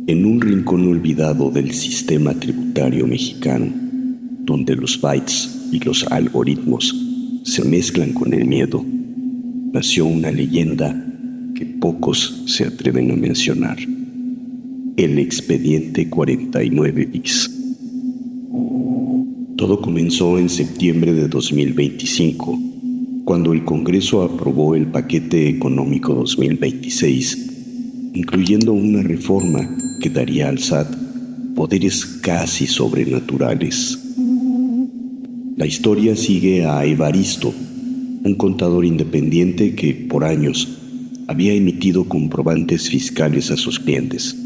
En un rincón olvidado del sistema tributario mexicano, donde los bytes y los algoritmos se mezclan con el miedo, nació una leyenda que pocos se atreven a mencionar: el expediente 49 bis. Todo comenzó en septiembre de 2025, cuando el Congreso aprobó el paquete económico 2026, incluyendo una reforma que daría al SAT poderes casi sobrenaturales. La historia sigue a Evaristo, un contador independiente que por años había emitido comprobantes fiscales a sus clientes.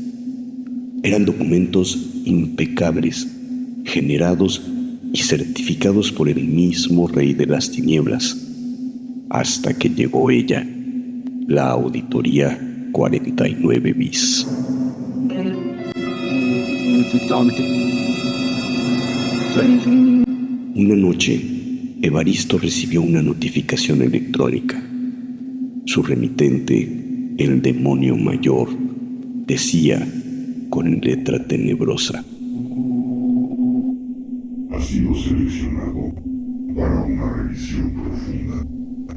Eran documentos impecables, generados y certificados por el mismo Rey de las Tinieblas, hasta que llegó ella, la Auditoría 49 bis. Una noche, Evaristo recibió una notificación electrónica. Su remitente, el demonio mayor, decía con letra tenebrosa: ha sido seleccionado para una revisión profunda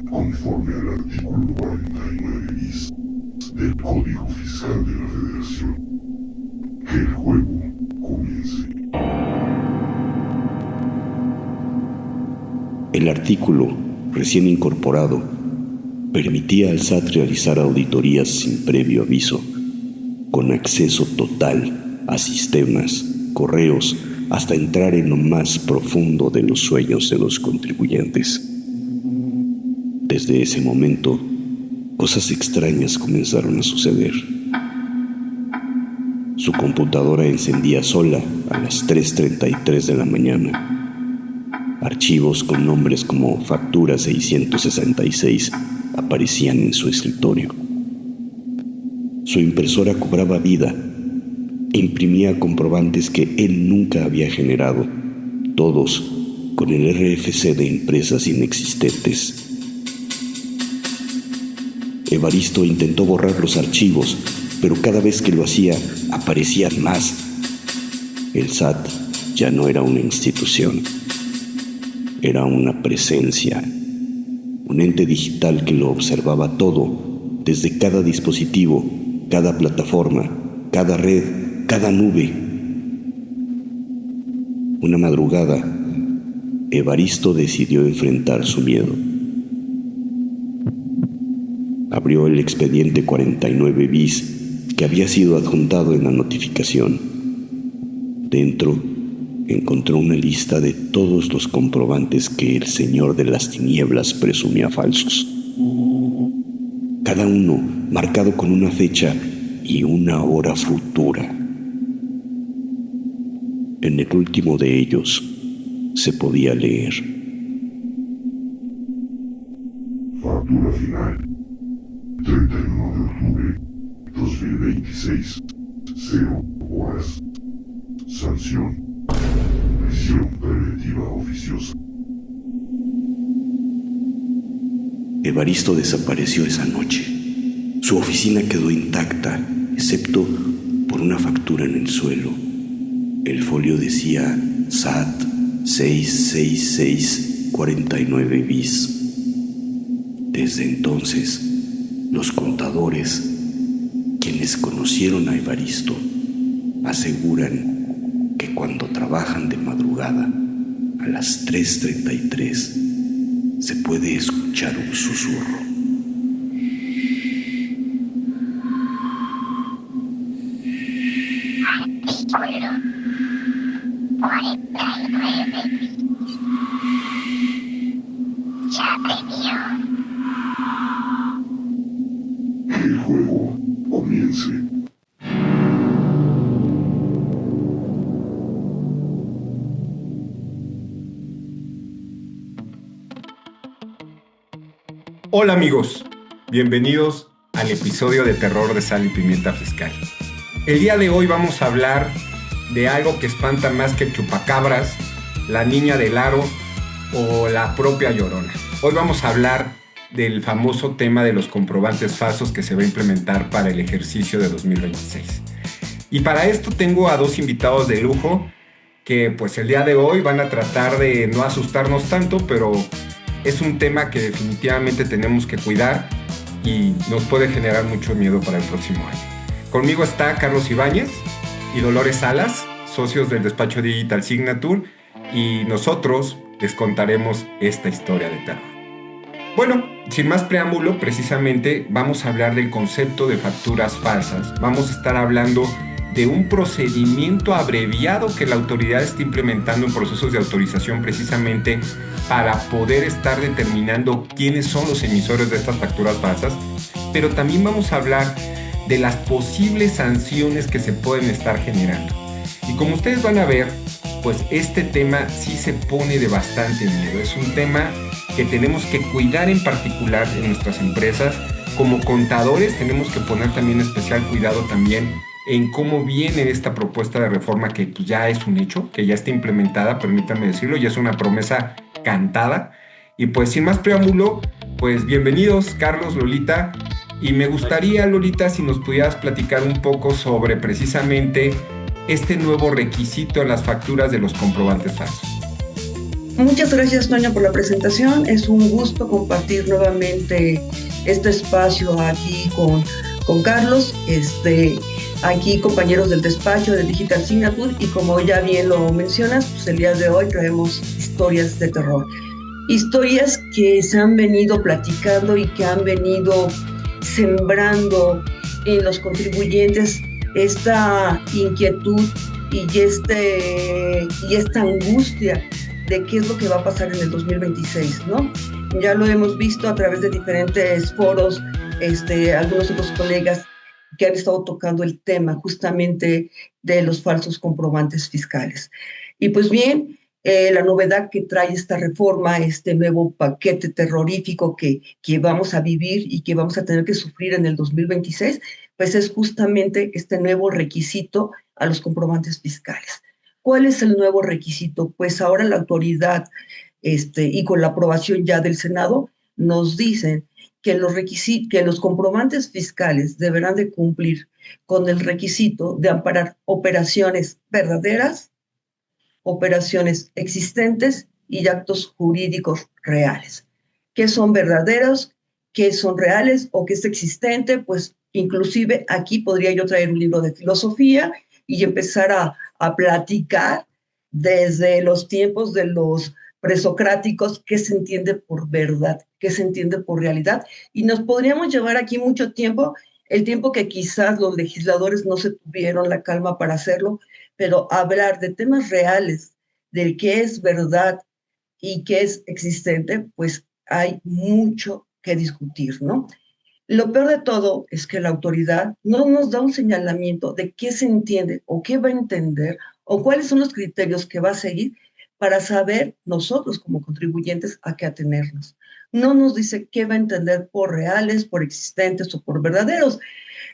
conforme al artículo 49 bis del Código Fiscal de la Federación. Que el juego comience. El artículo, recién incorporado, permitía al SAT realizar auditorías sin previo aviso, con acceso total a sistemas, correos, hasta entrar en lo más profundo de los sueños de los contribuyentes. Desde ese momento, cosas extrañas comenzaron a suceder. Su computadora encendía sola a las 3:33 de la mañana. Archivos con nombres como Factura 666 aparecían en su escritorio. Su impresora cobraba vida. Imprimía comprobantes que él nunca había generado, todos con el RFC de empresas inexistentes. Evaristo intentó borrar los archivos, pero cada vez que lo hacía, aparecían más. El SAT ya no era una institución, era una presencia, un ente digital que lo observaba todo, desde cada dispositivo, cada plataforma, cada red, cada nube. Una madrugada, Evaristo decidió enfrentar su miedo. Abrió el expediente 49 bis que había sido adjuntado en la notificación. Dentro encontró una lista de todos los comprobantes que el Señor de las Tinieblas presumía falsos. Cada uno marcado con una fecha y una hora futura. En el último de ellos se podía leer: Factura final, 31 de octubre 2026, 0 horas. Sanción: prisión preventiva oficiosa. Evaristo desapareció esa noche. Su oficina quedó intacta, excepto por una factura en el suelo. El folio decía SAT 66649 bis. Desde entonces, los contadores, quienes conocieron a Evaristo, aseguran que cuando trabajan de madrugada, a las 3:33, se puede escuchar un susurro. Que el juego comience. Hola amigos, bienvenidos al episodio de Terror de Sal y Pimienta Fiscal. El día de hoy vamos a hablar de algo que espanta más que el chupacabras, la niña del aro o la propia Llorona. Hoy vamos a hablar del famoso tema de los comprobantes falsos que se va a implementar para el ejercicio de 2026. Y para esto tengo a dos invitados de lujo que pues el día de hoy van a tratar de no asustarnos tanto, pero es un tema que definitivamente tenemos que cuidar y nos puede generar mucho miedo para el próximo año. Conmigo está Carlos Ibáñez y Dolores Salas, socios del despacho Digital Signature, y nosotros les contaremos esta historia de terror. Bueno, sin más preámbulo, precisamente vamos a hablar del concepto de facturas falsas. Vamos a estar hablando de un procedimiento abreviado que la autoridad está implementando en procesos de autorización precisamente para poder estar determinando quiénes son los emisores de estas facturas falsas, pero también vamos a hablar de las posibles sanciones que se pueden estar generando. Y como ustedes van a ver, pues este tema sí se pone de bastante miedo. Es un tema que tenemos que cuidar en particular en nuestras empresas. Como contadores tenemos que poner también especial cuidado también en cómo viene esta propuesta de reforma que pues, ya es un hecho, que ya está implementada, permítanme decirlo, ya es una promesa cantada. Y pues sin más preámbulo, pues bienvenidos Carlos, Lolita, y me gustaría, Lolita, si nos pudieras platicar un poco sobre precisamente este nuevo requisito en las facturas de los comprobantes falsos. Muchas gracias, Toño, por la presentación. Es un gusto compartir nuevamente este espacio aquí con Carlos, aquí compañeros del despacho de Digital Signature, y como ya bien lo mencionas, pues el día de hoy traemos historias de terror. Historias que se han venido platicando y que han venido sembrando en los contribuyentes esta inquietud y esta angustia de qué es lo que va a pasar en el 2026, ¿no? Ya lo hemos visto a través de diferentes foros, algunos otros colegas que han estado tocando el tema justamente de los falsos comprobantes fiscales. Y pues bien, la novedad que trae esta reforma, este nuevo paquete terrorífico que vamos a vivir y que vamos a tener que sufrir en el 2026, pues es justamente este nuevo requisito a los comprobantes fiscales. ¿Cuál es el nuevo requisito? Pues ahora la autoridad, y con la aprobación ya del Senado, nos dicen que los comprobantes fiscales deberán de cumplir con el requisito de amparar operaciones verdaderas, operaciones existentes y actos jurídicos reales. ¿Qué son verdaderos? ¿Qué son reales? ¿O qué es existente? Pues inclusive aquí podría yo traer un libro de filosofía y empezar a platicar desde los tiempos de los presocráticos qué se entiende por verdad, qué se entiende por realidad, y nos podríamos llevar aquí mucho tiempo, el tiempo que quizás los legisladores no se tuvieron la calma para hacerlo, pero hablar de temas reales, de qué es verdad y qué es existente, pues hay mucho que discutir, ¿no? Lo peor de todo es que la autoridad no nos da un señalamiento de qué se entiende o qué va a entender o cuáles son los criterios que va a seguir para saber nosotros como contribuyentes a qué atenernos. No nos dice qué va a entender por reales, por existentes o por verdaderos.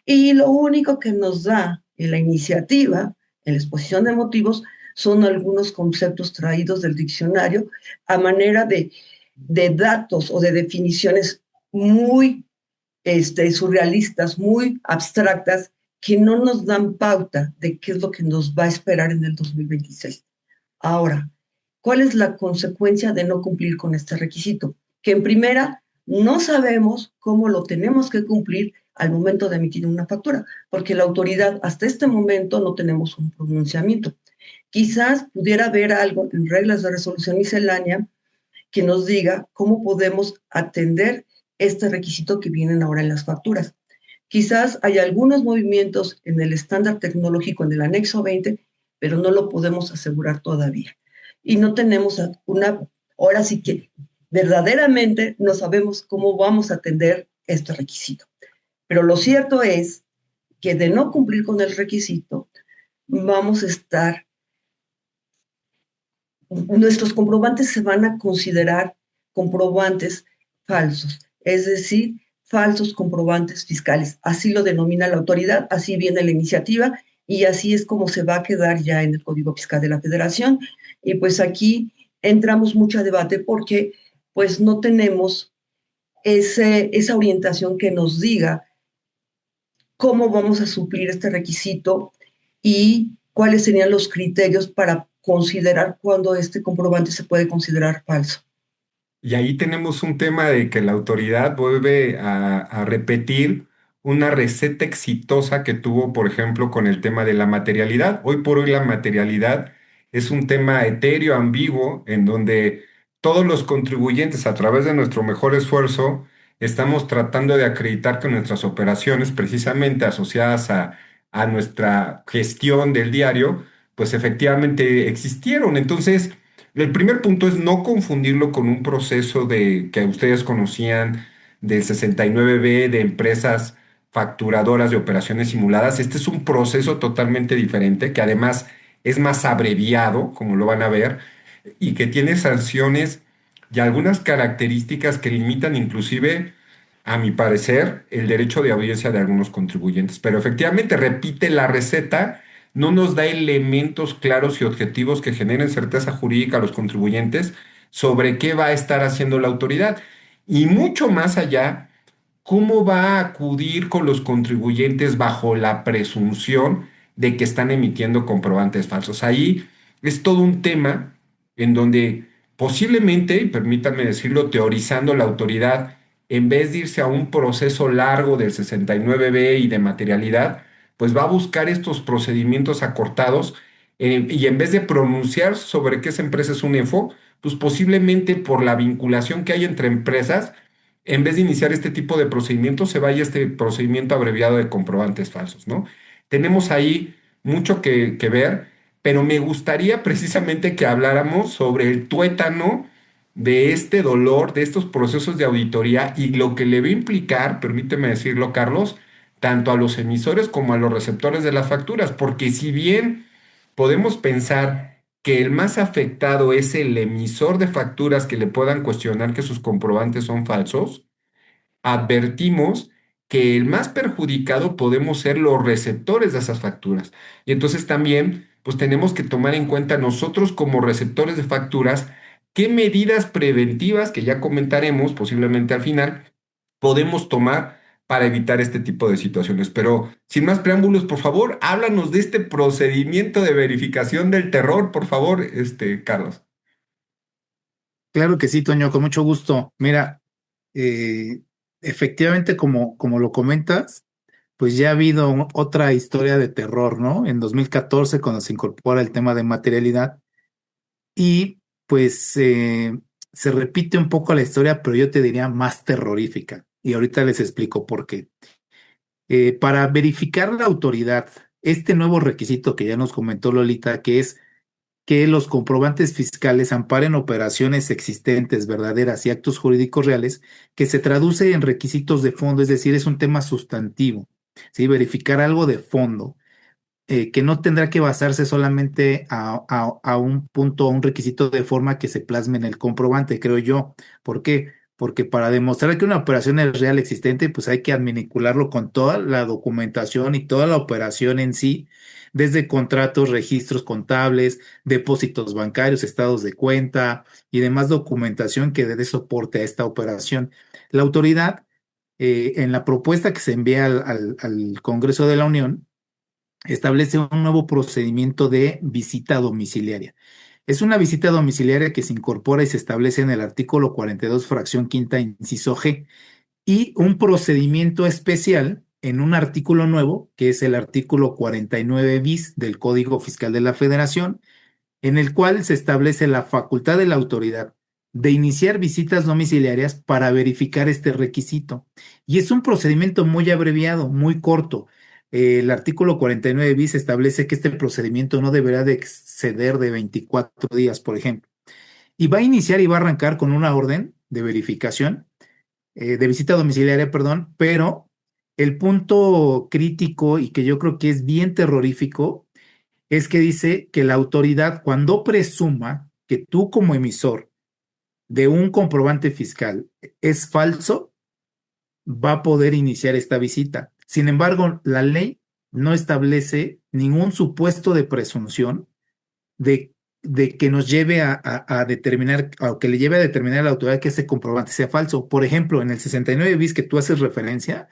Y lo único que nos da en la iniciativa, en la exposición de motivos, son algunos conceptos traídos del diccionario a manera de datos o de definiciones muy surrealistas, muy abstractas, que no nos dan pauta de qué es lo que nos va a esperar en el 2026. Ahora, ¿cuál es la consecuencia de no cumplir con este requisito? Que en primera, no sabemos cómo lo tenemos que cumplir al momento de emitir una factura, porque la autoridad hasta este momento no tenemos un pronunciamiento. Quizás pudiera haber algo en reglas de resolución miscelánea que nos diga cómo podemos atender este requisito que vienen ahora en las facturas. Quizás hay algunos movimientos en el estándar tecnológico en el anexo 20, pero no lo podemos asegurar todavía. Y no tenemos ahora sí que verdaderamente no sabemos cómo vamos a atender este requisito. Pero lo cierto es que de no cumplir con el requisito, nuestros comprobantes se van a considerar comprobantes falsos, es decir, falsos comprobantes fiscales. Así lo denomina la autoridad, así viene la iniciativa y así es como se va a quedar ya en el Código Fiscal de la Federación. Y pues aquí entramos mucho a debate porque pues no tenemos esa orientación que nos diga cómo vamos a suplir este requisito y cuáles serían los criterios para considerar cuándo este comprobante se puede considerar falso. Y ahí tenemos un tema de que la autoridad vuelve a repetir una receta exitosa que tuvo, por ejemplo, con el tema de la materialidad. Hoy por hoy la materialidad es un tema etéreo, ambiguo, en donde todos los contribuyentes, a través de nuestro mejor esfuerzo, estamos tratando de acreditar que nuestras operaciones, precisamente asociadas a nuestra gestión del diario, pues efectivamente existieron. Entonces, el primer punto es no confundirlo con un proceso de que ustedes conocían del 69B de empresas facturadoras de operaciones simuladas. Este es un proceso totalmente diferente que además es más abreviado, como lo van a ver, y que tiene sanciones y algunas características que limitan inclusive, a mi parecer, el derecho de audiencia de algunos contribuyentes. Pero efectivamente repite la receta, no nos da elementos claros y objetivos que generen certeza jurídica a los contribuyentes sobre qué va a estar haciendo la autoridad. Y mucho más allá, cómo va a acudir con los contribuyentes bajo la presunción de que están emitiendo comprobantes falsos. Ahí es todo un tema en donde posiblemente, y permítanme decirlo, teorizando la autoridad, en vez de irse a un proceso largo del 69B y de materialidad, pues va a buscar estos procedimientos acortados y en vez de pronunciar sobre qué esa empresa es un EFO, pues posiblemente por la vinculación que hay entre empresas, en vez de iniciar este tipo de procedimientos, se vaya este procedimiento abreviado de comprobantes falsos, ¿no? Tenemos ahí mucho que ver, pero me gustaría precisamente que habláramos sobre el tuétano de este dolor, de estos procesos de auditoría y lo que le va a implicar, permíteme decirlo, Carlos, tanto a los emisores como a los receptores de las facturas, porque si bien podemos pensar que el más afectado es el emisor de facturas que le puedan cuestionar que sus comprobantes son falsos, advertimos que el más perjudicado podemos ser los receptores de esas facturas. Y entonces también, pues tenemos que tomar en cuenta nosotros como receptores de facturas qué medidas preventivas, que ya comentaremos posiblemente al final, podemos tomar para evitar este tipo de situaciones. Pero sin más preámbulos, por favor, háblanos de este procedimiento de verificación del terror, por favor, Carlos. Claro que sí, Toño, con mucho gusto. Mira, eh, efectivamente, como lo comentas, pues ya ha habido otra historia de terror, ¿no? En 2014, cuando se incorpora el tema de materialidad, y pues se repite un poco la historia, pero yo te diría más terrorífica. Y ahorita les explico por qué. Para verificar la autoridad, este nuevo requisito que ya nos comentó Lolita, que es que los comprobantes fiscales amparen operaciones existentes, verdaderas y actos jurídicos reales, que se traduce en requisitos de fondo, es decir, es un tema sustantivo, ¿sí? Verificar algo de fondo, que no tendrá que basarse solamente a un punto, a un requisito de forma que se plasme en el comprobante, creo yo. ¿Por qué? Porque para demostrar que una operación es real existente, pues hay que adminicularlo con toda la documentación y toda la operación en sí, desde contratos, registros contables, depósitos bancarios, estados de cuenta y demás documentación que dé soporte a esta operación. La autoridad, en la propuesta que se envía al Congreso de la Unión, establece un nuevo procedimiento de visita domiciliaria. Es una visita domiciliaria que se incorpora y se establece en el artículo 42, fracción quinta, inciso G, y un procedimiento especial en un artículo nuevo, que es el artículo 49 bis del Código Fiscal de la Federación, en el cual se establece la facultad de la autoridad de iniciar visitas domiciliarias para verificar este requisito. Y es un procedimiento muy abreviado, muy corto. El artículo 49 bis establece que este procedimiento no deberá de exceder de 24 días, por ejemplo. Y va a iniciar y va a arrancar con una orden de verificación, de visita domiciliaria, perdón, pero el punto crítico y que yo creo que es bien terrorífico es que dice que la autoridad, cuando presuma que tú como emisor de un comprobante fiscal es falso, va a poder iniciar esta visita. Sin embargo, la ley no establece ningún supuesto de presunción de de que nos lleve a determinar, o que le lleve a determinar a la autoridad que ese comprobante sea falso. Por ejemplo, en el 69 bis que tú haces referencia,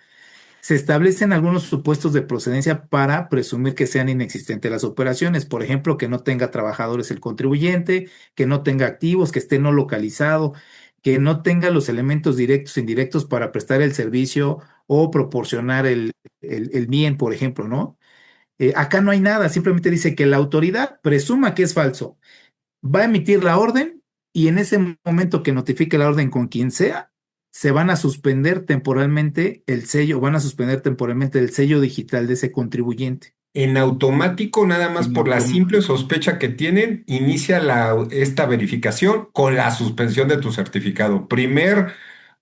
se establecen algunos supuestos de procedencia para presumir que sean inexistentes las operaciones. Por ejemplo, que no tenga trabajadores el contribuyente, que no tenga activos, que esté no localizado, que no tenga los elementos directos e indirectos para prestar el servicio o proporcionar el bien, por ejemplo, ¿no? Acá no hay nada, simplemente dice que la autoridad presuma que es falso, va a emitir la orden y en ese momento que notifique la orden con quien sea, se van a suspender temporalmente el sello, van a suspender temporalmente el sello digital de ese contribuyente En automático, nada más en por la simple automático. sospecha que tienen, inicia esta verificación con la suspensión de tu certificado.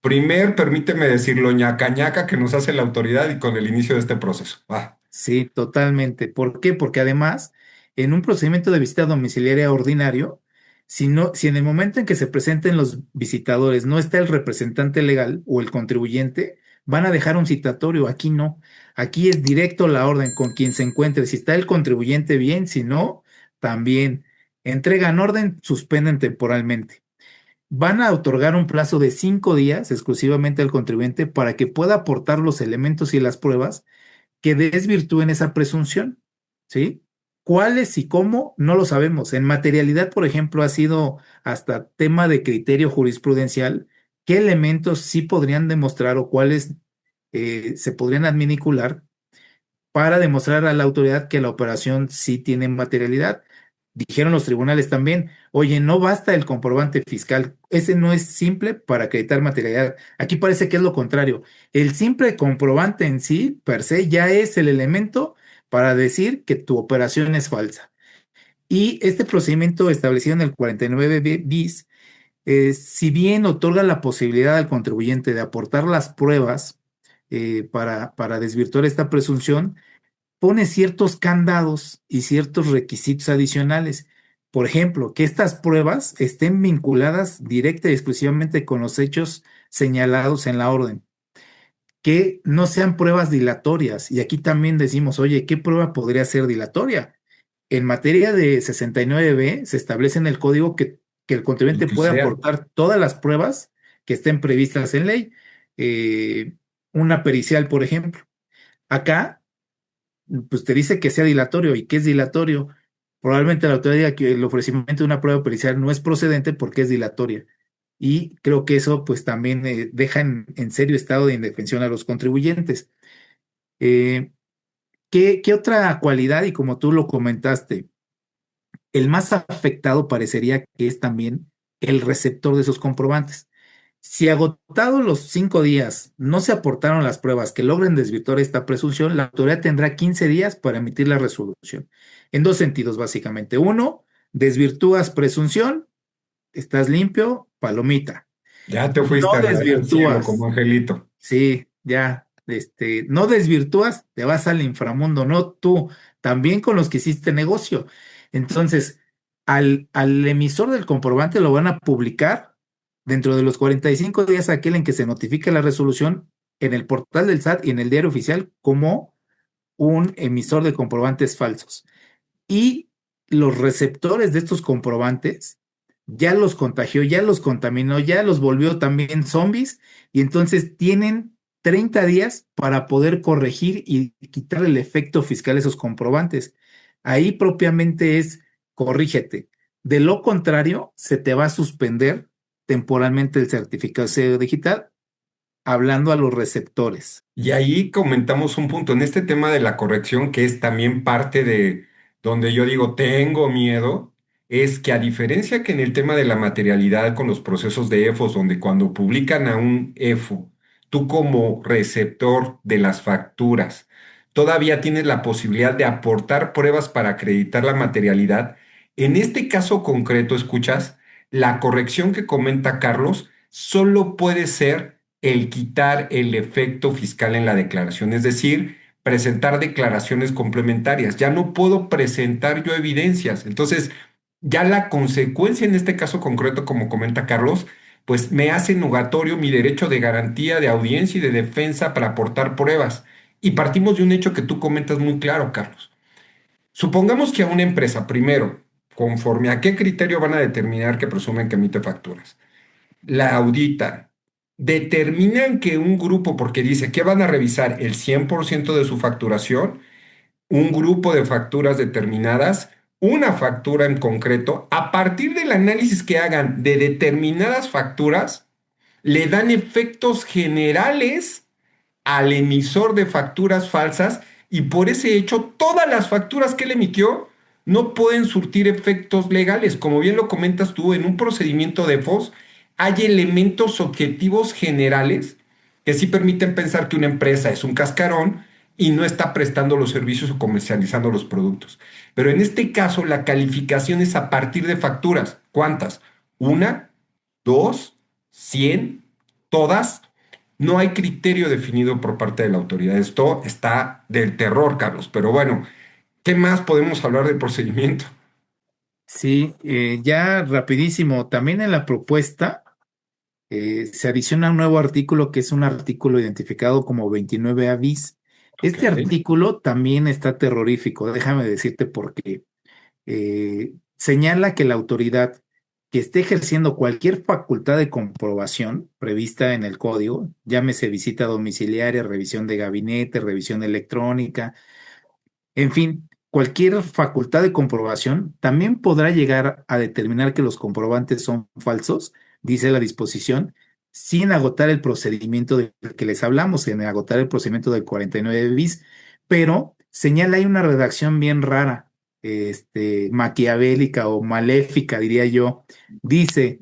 Permíteme decirlo, ñaca ñaca que nos hace la autoridad y con el inicio de este proceso. Ah, Sí, totalmente. ¿Por qué? Porque además, en un procedimiento de visita domiciliaria ordinario, si en el momento en que se presenten los visitadores no está el representante legal o el contribuyente, van a dejar un citatorio. Aquí no. Aquí es directo la orden con quien se encuentre. Si está el contribuyente bien, si no, también. Entregan orden, suspenden temporalmente. Van a otorgar un plazo de 5 días exclusivamente al contribuyente para que pueda aportar los elementos y las pruebas que desvirtúen esa presunción, ¿sí? ¿Cuáles y cómo? No lo sabemos. En materialidad, por ejemplo, ha sido hasta tema de criterio jurisprudencial qué elementos sí podrían demostrar o cuáles se podrían adminicular para demostrar a la autoridad que la operación sí tiene materialidad. Dijeron los tribunales también, oye, no basta el comprobante fiscal, ese no es simple para acreditar materialidad. Aquí parece que es lo contrario. El simple comprobante en sí, per se, ya es el elemento para decir que tu operación es falsa. Y este procedimiento establecido en el 49 bis, si bien otorga la posibilidad al contribuyente de aportar las pruebas para desvirtuar esta presunción, pone ciertos candados y ciertos requisitos adicionales. Por ejemplo, que estas pruebas estén vinculadas directa y exclusivamente con los hechos señalados en la orden, que no sean pruebas dilatorias. Y aquí también decimos, oye, ¿qué prueba podría ser dilatoria? En materia de 69B se establece en el código que el lo contribuyente que puede sea. aportar todas las pruebas que estén previstas en ley. Eh, una pericial, por ejemplo. Acá pues te dice que sea dilatorio. ¿Y qué es dilatorio? Probablemente la autoridad diga que el ofrecimiento de una prueba pericial no es procedente porque es dilatoria. Y creo que eso pues también deja en serio estado de indefensión a los contribuyentes. Eh, ¿qué otra cualidad? Y como tú lo comentaste, el más afectado parecería que es también el receptor de esos comprobantes. Si agotados los 5 días no se aportaron las pruebas que logren desvirtuar esta presunción, la autoridad tendrá 15 días para emitir la resolución. En dos sentidos, básicamente. Uno, desvirtúas presunción, estás limpio, palomita. Ya te No fuiste al cielo como desvirtúas, angelito. sí, ya, no desvirtúas, te vas al inframundo, no tú, también con los que hiciste negocio. Entonces, al emisor del comprobante lo van a publicar dentro de los 45 días aquel en que se notifique la resolución en el portal del SAT y en el diario oficial como un emisor de comprobantes falsos. Y los receptores de estos comprobantes ya los contagió, ya los contaminó, ya los volvió también zombies y entonces tienen 30 días para poder corregir y quitar el efecto fiscal a esos comprobantes. Ahí propiamente es corrígete. De lo contrario, se te va a suspender temporalmente el certificado de sello digital, hablando a los receptores. Y ahí comentamos un punto en este tema de la corrección, que es también parte de donde yo digo, tengo miedo, es que a diferencia que en el tema de la materialidad con los procesos de EFOS, donde cuando publican a un EFO, tú como receptor de las facturas, todavía tienes la posibilidad de aportar pruebas para acreditar la materialidad. En este caso concreto, escuchas, la corrección que comenta Carlos solo puede ser el quitar el efecto fiscal en la declaración, es decir, presentar declaraciones complementarias. Ya no puedo presentar yo evidencias. Entonces, ya la consecuencia en este caso concreto, como comenta Carlos, pues me hace nugatorio mi derecho de garantía, de audiencia y de defensa para aportar pruebas. Y partimos de un hecho que tú comentas muy claro, Carlos. Supongamos que a una empresa, primero, ¿Conforme a qué criterio van a determinar que presumen que emite facturas? La auditan, determinan que un grupo, porque dice que van a revisar el 100% de su facturación, un grupo de facturas determinadas, una factura en concreto, a partir del análisis que hagan de determinadas facturas, le dan efectos generales al emisor de facturas falsas y por ese hecho todas las facturas que él emitió no pueden surtir efectos legales. Como bien lo comentas tú, en un procedimiento de FOS hay elementos objetivos generales que sí permiten pensar que una empresa es un cascarón y no está prestando los servicios o comercializando los productos. Pero en este caso la calificación es a partir de facturas. ¿Cuántas? ¿Una? ¿Dos? ¿100? ¿Todas? No hay criterio definido por parte de la autoridad. Esto está del terror, Carlos. Pero bueno, ¿qué más podemos hablar del procedimiento? Sí, ya rapidísimo, también en la propuesta se adiciona un nuevo artículo que es un artículo identificado como 29A bis. Ok. Este artículo también está terrorífico, déjame decirte por qué. Señala que la autoridad que esté ejerciendo cualquier facultad de comprobación prevista en el código, llámese visita domiciliaria, revisión de gabinete, revisión electrónica, en fin, cualquier facultad de comprobación también podrá llegar a determinar que los comprobantes son falsos, dice la disposición, sin agotar el procedimiento del que les hablamos, sin agotar el procedimiento del 49 bis, pero señala ahí una redacción bien rara, maquiavélica o maléfica, diría yo. Dice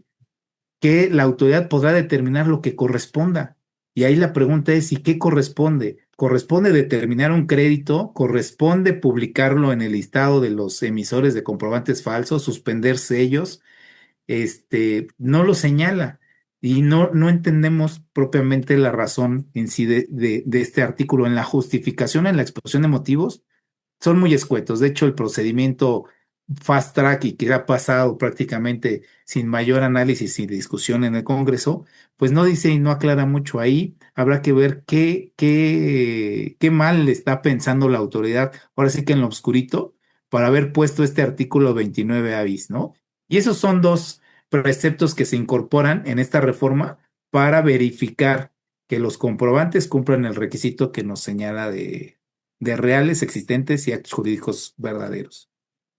que la autoridad podrá determinar lo que corresponda. Y ahí la pregunta es, ¿y qué corresponde? ¿Corresponde determinar un crédito? ¿Corresponde publicarlo en el listado de los emisores de comprobantes falsos? ¿Suspender sellos? No lo señala. Y no entendemos propiamente la razón en sí de este artículo. En la justificación, en la exposición de motivos, son muy escuetos. De hecho, el procedimiento fast track y que ha pasado prácticamente sin mayor análisis y discusión en el Congreso, pues no dice y no aclara mucho ahí. Habrá que ver qué mal le está pensando la autoridad, ahora sí que en lo obscurito, para haber puesto este artículo 29 bis, ¿no? Y esos son dos preceptos que se incorporan en esta reforma para verificar que los comprobantes cumplan el requisito que nos señala de reales existentes y actos jurídicos verdaderos.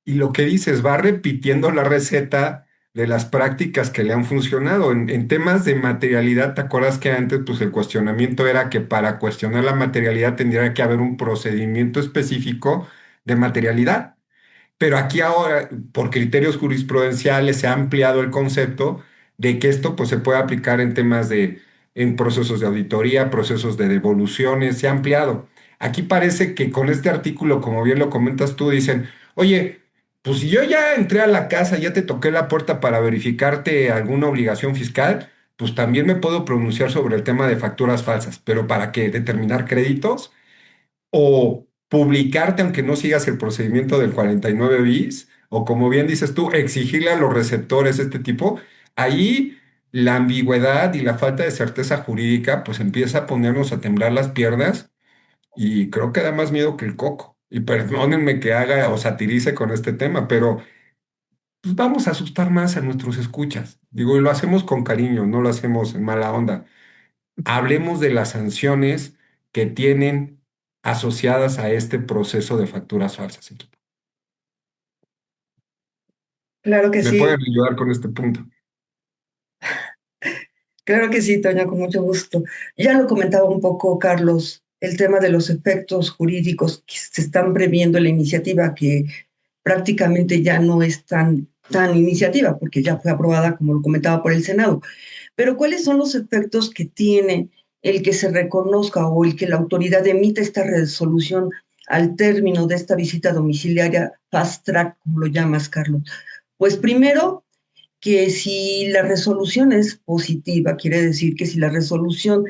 Y lo que dices, va repitiendo la receta de las prácticas que le han funcionado. En temas de materialidad, ¿te acuerdas que antes pues el cuestionamiento era que para cuestionar la materialidad tendría que haber un procedimiento específico de materialidad? Pero aquí ahora, por criterios jurisprudenciales, se ha ampliado el concepto de que esto pues, se puede aplicar en temas en procesos de auditoría, procesos de devoluciones, se ha ampliado. Aquí parece que con este artículo, como bien lo comentas tú, dicen, oye, pues si yo ya entré a la casa, ya te toqué la puerta para verificarte alguna obligación fiscal, pues también me puedo pronunciar sobre el tema de facturas falsas, pero ¿para qué? ¿Determinar créditos? O publicarte aunque no sigas el procedimiento del 49 bis, o como bien dices tú, exigirle a los receptores este tipo, ahí la ambigüedad y la falta de certeza jurídica pues empieza a ponernos a temblar las piernas y creo que da más miedo que el coco. Y perdónenme que haga o satirice con este tema, pero pues vamos a asustar más a nuestros escuchas. Digo, y lo hacemos con cariño, no lo hacemos en mala onda. Hablemos de las sanciones que tienen asociadas a este proceso de facturas falsas, equipo. Claro que ¿Me sí, pueden ayudar con este punto? claro que sí, Toña, con mucho gusto. Ya lo comentaba un poco Carlos, el tema de los efectos jurídicos que se están previendo en la iniciativa, que prácticamente ya no es tan iniciativa, porque ya fue aprobada, como lo comentaba, por el Senado. Pero ¿cuáles son los efectos que tiene el que se reconozca o el que la autoridad emita esta resolución al término de esta visita domiciliaria fast track, como lo llamas, Carlos? Pues primero, que si la resolución es positiva, quiere decir que si la resolución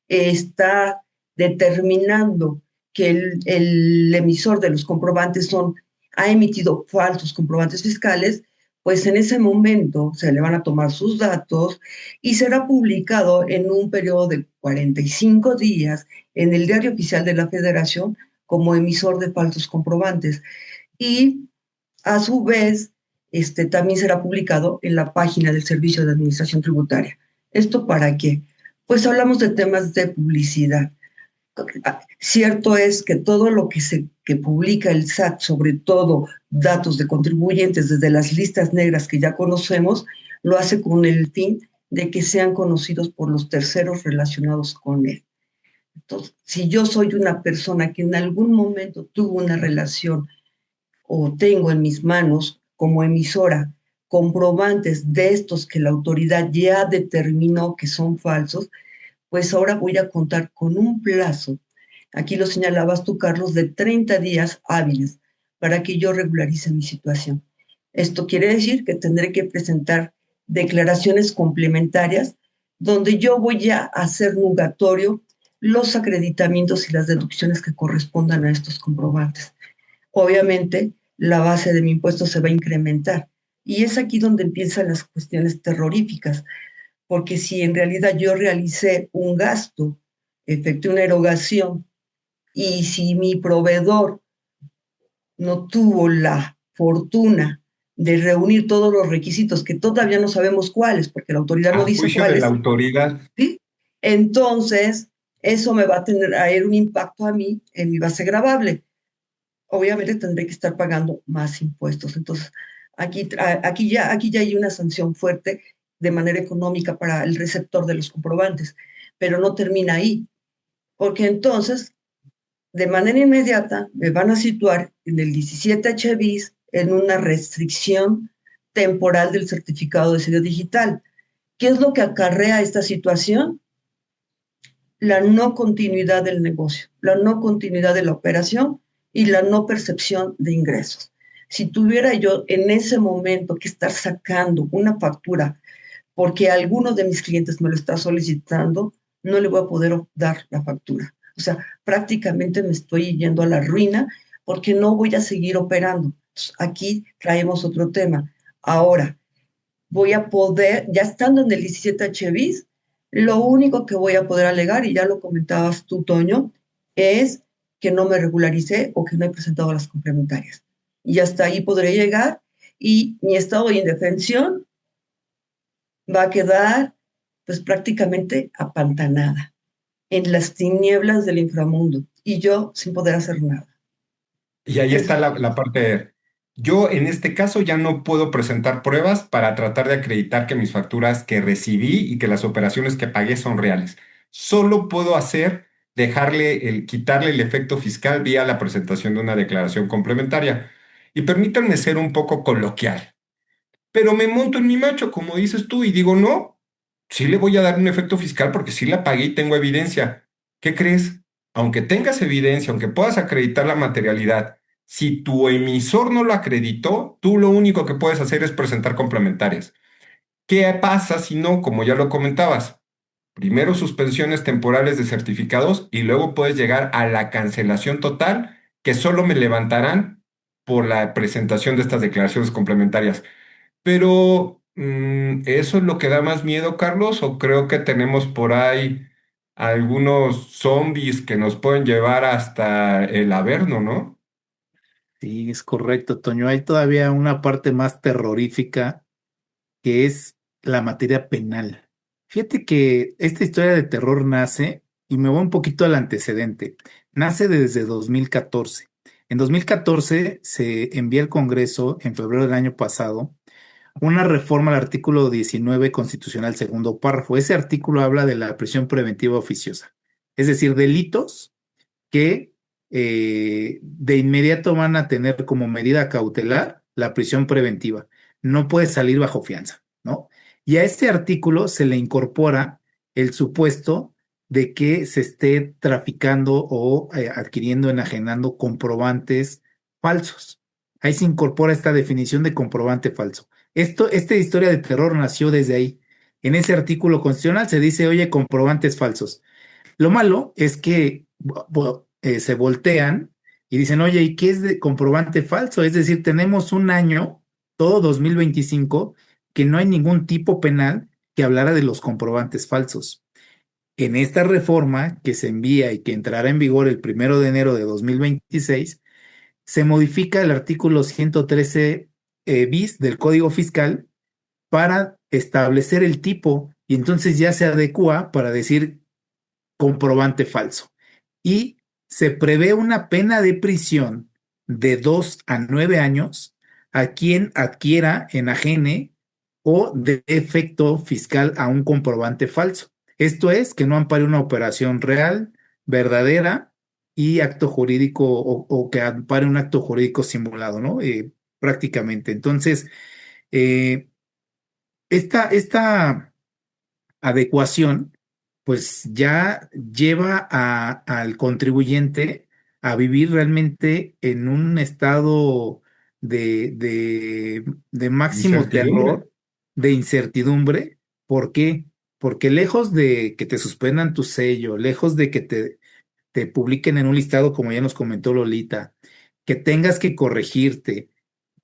está determinando que el emisor de los comprobantes ha emitido falsos comprobantes fiscales, pues en ese momento se le van a tomar sus datos y será publicado en un periodo de 45 días en el Diario Oficial de la Federación como emisor de falsos comprobantes. Y a su vez, también será publicado en la página del Servicio de Administración Tributaria. ¿Esto para qué? Pues hablamos de temas de publicidad. Cierto es que todo lo que publica el SAT, sobre todo datos de contribuyentes desde las listas negras que ya conocemos, lo hace con el fin de que sean conocidos por los terceros relacionados con él. Entonces, si yo soy una persona que en algún momento tuvo una relación o tengo en mis manos como emisora comprobantes de estos que la autoridad ya determinó que son falsos, pues ahora voy a contar con un plazo, aquí lo señalabas tú, Carlos, de 30 días hábiles para que yo regularice mi situación. Esto quiere decir que tendré que presentar declaraciones complementarias donde yo voy a hacer nugatorio los acreditamientos y las deducciones que correspondan a estos comprobantes. Obviamente, la base de mi impuesto se va a incrementar. Y es aquí donde empiezan las cuestiones terroríficas, porque si en realidad yo realicé un gasto, efectué una erogación, y si mi proveedor no tuvo la fortuna de reunir todos los requisitos, que todavía no sabemos cuáles, porque la autoridad no A dice juicio de cuáles, la autoridad. ¿sí? Entonces, eso me va a tener un impacto a mí en mi base gravable. Obviamente tendré que estar pagando más impuestos. Entonces, aquí ya hay una sanción fuerte de manera económica para el receptor de los comprobantes, pero no termina ahí, porque entonces, de manera inmediata, me van a situar en el 17H bis en una restricción temporal del certificado de sello digital. ¿Qué es lo que acarrea esta situación? La no continuidad del negocio, la no continuidad de la operación y la no percepción de ingresos. Si tuviera yo en ese momento que estar sacando una factura porque alguno de mis clientes me lo está solicitando, no le voy a poder dar la factura. O sea, prácticamente me estoy yendo a la ruina porque no voy a seguir operando. Aquí traemos otro tema. Ahora, voy a poder, ya estando en el 17H bis, lo único que voy a poder alegar, y ya lo comentabas tú, Toño, es que no me regularicé o que no he presentado las complementarias. Y hasta ahí podré llegar y mi estado de indefensión va a quedar pues prácticamente apantanada en las tinieblas del inframundo y yo sin poder hacer nada. Y ahí Es, está la parte. Yo en este caso ya no puedo presentar pruebas para tratar de acreditar que mis facturas que recibí y que las operaciones que pagué son reales. Solo puedo quitarle el efecto fiscal vía la presentación de una declaración complementaria. Y permítanme ser un poco coloquial. Pero me monto en mi macho, como dices tú, y digo, no, sí le voy a dar un efecto fiscal porque sí la pagué y tengo evidencia. ¿Qué crees? Aunque tengas evidencia, aunque puedas acreditar la materialidad, si tu emisor no lo acreditó, tú lo único que puedes hacer es presentar complementarias. ¿Qué pasa si no, como ya lo comentabas? Primero suspensiones temporales de certificados y luego puedes llegar a la cancelación total que solo me levantarán por la presentación de estas declaraciones complementarias. Pero, ¿eso es lo que da más miedo, Carlos? ¿O creo que tenemos por ahí algunos zombies que nos pueden llevar hasta el Averno, ¿no? Sí, es correcto, Toño. Hay todavía una parte más terrorífica que es la materia penal. Fíjate que esta historia de terror nace, y me voy un poquito al antecedente, nace desde 2014. En 2014 se envía al Congreso, en febrero del año pasado, una reforma al artículo 19 constitucional, segundo párrafo. Ese artículo habla de la prisión preventiva oficiosa, es decir, delitos que de inmediato van a tener como medida cautelar la prisión preventiva. No puede salir bajo fianza, ¿no? Y a este artículo se le incorpora el supuesto de que se esté traficando o adquiriendo, enajenando comprobantes falsos. Ahí se incorpora esta definición de comprobante falso. Esta historia de terror nació desde ahí. En ese artículo constitucional se dice, oye, comprobantes falsos. Lo malo es que se voltean y dicen, oye, ¿y qué es de comprobante falso? Es decir, tenemos un año, todo 2025, que no hay ningún tipo penal que hablara de los comprobantes falsos. En esta reforma que se envía y que entrará en vigor el 1 de enero de 2026, se modifica el artículo 113 bis del Código Fiscal para establecer el tipo y entonces ya se adecua para decir comprobante falso. Y se prevé una pena de prisión de 2 a 9 años a quien adquiera, enajene o dé efecto fiscal a un comprobante falso. Esto es, que no ampare una operación real, verdadera y acto jurídico o que ampare un acto jurídico simulado, ¿no? Prácticamente. Entonces, esta adecuación pues ya lleva al contribuyente a vivir realmente en un estado de máximo Incertidumbre. terror, de incertidumbre. ¿Por qué? Porque lejos de que te suspendan tu sello, lejos de que te publiquen en un listado, como ya nos comentó Lolita, que tengas que corregirte,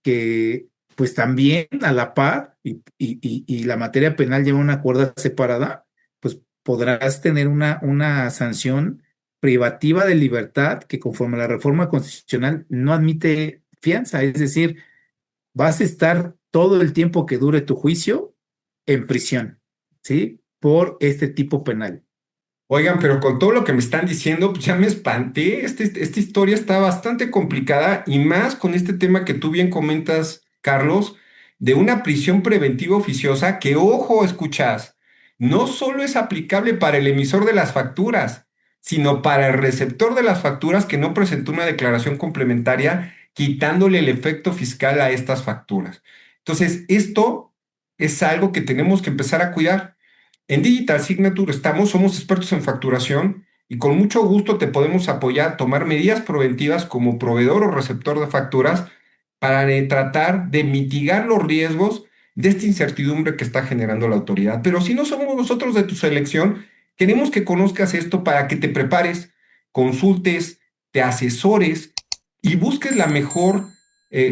que pues también a la par, y la materia penal lleva una cuerda separada, pues podrás tener una sanción privativa de libertad que conforme a la reforma constitucional no admite fianza, es decir, vas a estar todo el tiempo que dure tu juicio en prisión, ¿sí? Por este tipo penal. Oigan, pero con todo lo que me están diciendo, pues ya me espanté. Esta historia está bastante complicada y más con este tema que tú bien comentas, Carlos, de una prisión preventiva oficiosa que, ojo, escuchas, no solo es aplicable para el emisor de las facturas, sino para el receptor de las facturas que no presentó una declaración complementaria, quitándole el efecto fiscal a estas facturas. Entonces, esto es algo que tenemos que empezar a cuidar. En Digital Signature somos expertos en facturación y con mucho gusto te podemos apoyar a tomar medidas preventivas como proveedor o receptor de facturas para tratar de mitigar los riesgos de esta incertidumbre que está generando la autoridad. Pero si no somos nosotros de tu selección, queremos que conozcas esto para que te prepares, consultes, te asesores y busques la mejor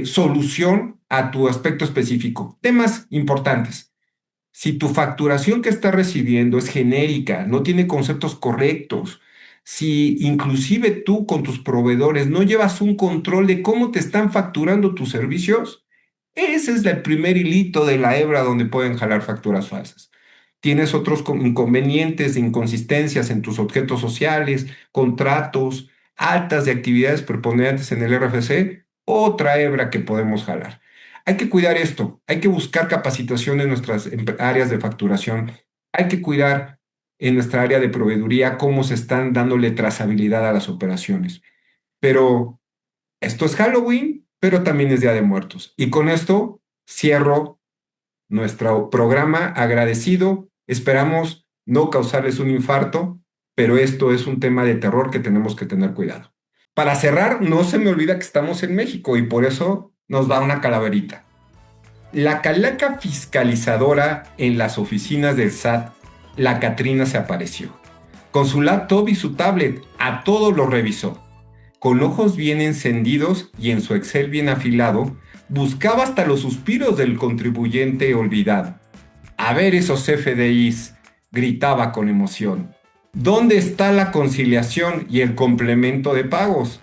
solución a tu aspecto específico. Temas importantes. Si tu facturación que estás recibiendo es genérica, no tiene conceptos correctos, si inclusive tú con tus proveedores no llevas un control de cómo te están facturando tus servicios, ese es el primer hilito de la hebra donde pueden jalar facturas falsas. Tienes otros inconvenientes, inconsistencias en tus objetos sociales, contratos, altas de actividades preponderantes en el RFC, otra hebra que podemos jalar. Hay que cuidar esto, hay que buscar capacitación en nuestras áreas de facturación, hay que cuidar en nuestra área de proveeduría cómo se están dándole trazabilidad a las operaciones. Pero esto es Halloween, pero también es Día de Muertos. Y con esto cierro nuestro programa agradecido. Esperamos no causarles un infarto, pero esto es un tema de terror que tenemos que tener cuidado. Para cerrar, no se me olvida que estamos en México y por eso nos da una calaverita. La calaca fiscalizadora en las oficinas del SAT, la Catrina, se apareció. Con su laptop y su tablet, a todos lo revisó. Con ojos bien encendidos y en su Excel bien afilado, buscaba hasta los suspiros del contribuyente olvidado. A ver esos FDIs, gritaba con emoción. ¿Dónde está la conciliación y el complemento de pagos?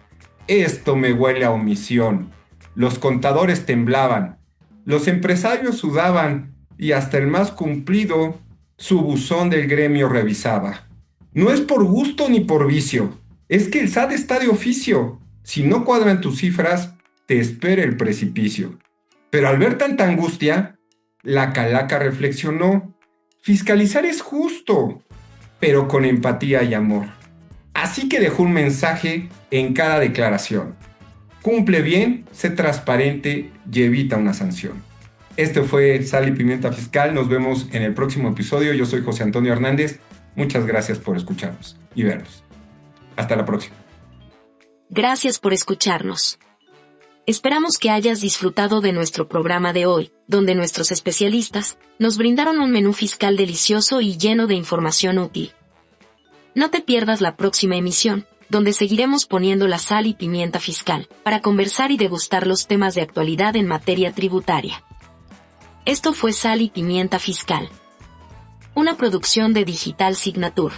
Esto me huele a omisión. Los contadores temblaban, los empresarios sudaban y hasta el más cumplido su buzón del gremio revisaba. No es por gusto ni por vicio, es que el SAT está de oficio. Si no cuadran tus cifras, te espera el precipicio. Pero al ver tanta angustia, la calaca reflexionó. Fiscalizar es justo, pero con empatía y amor. Así que dejó un mensaje en cada declaración. Cumple bien, sé transparente y evita una sanción. Este fue Sal y Pimienta Fiscal. Nos vemos en el próximo episodio. Yo soy José Antonio Hernández. Muchas gracias por escucharnos y vernos. Hasta la próxima. Gracias por escucharnos. Esperamos que hayas disfrutado de nuestro programa de hoy, donde nuestros especialistas nos brindaron un menú fiscal delicioso y lleno de información útil. No te pierdas la próxima emisión, donde seguiremos poniendo la sal y pimienta fiscal, para conversar y degustar los temas de actualidad en materia tributaria. Esto fue Sal y Pimienta Fiscal, una producción de Digital Signature.